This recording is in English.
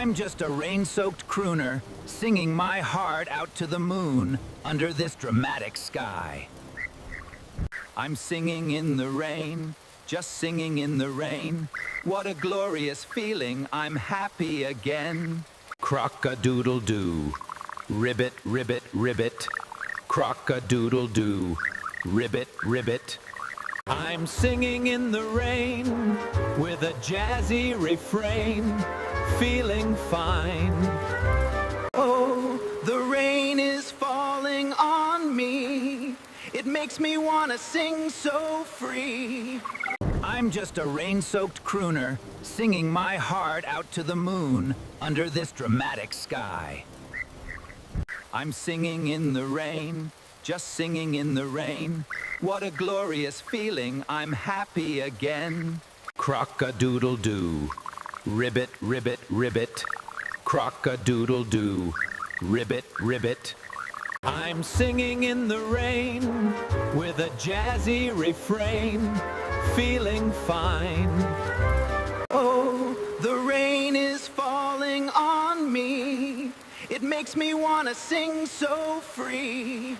I'm just a rain-soaked crooner, singing my heart out to the moon under this dramatic sky. I'm singing in the rain, just singing in the rain. What a glorious feeling, I'm happy again. Crock-a-doodle-doo, ribbit, ribbit, ribbit. Crock-a-doodle-doo, ribbit, ribbit. I'm singing in the rain with a jazzy refrain, feeling fine. Oh, the rain is falling on me. It makes me wanna sing so free. I'm just a rain-soaked crooner, singing my heart out to the moon under this dramatic sky. I'm singing in the rain, just singing in the rain. What a glorious feeling, I'm happy again. Crock-a-doodle-doo, ribbit, ribbit, ribbit. Crock-a-doodle-doo, ribbit, ribbit. I'm singing in the rain with a jazzy refrain, feeling fine. Oh, the rain is falling on me. It makes me wanna sing so free.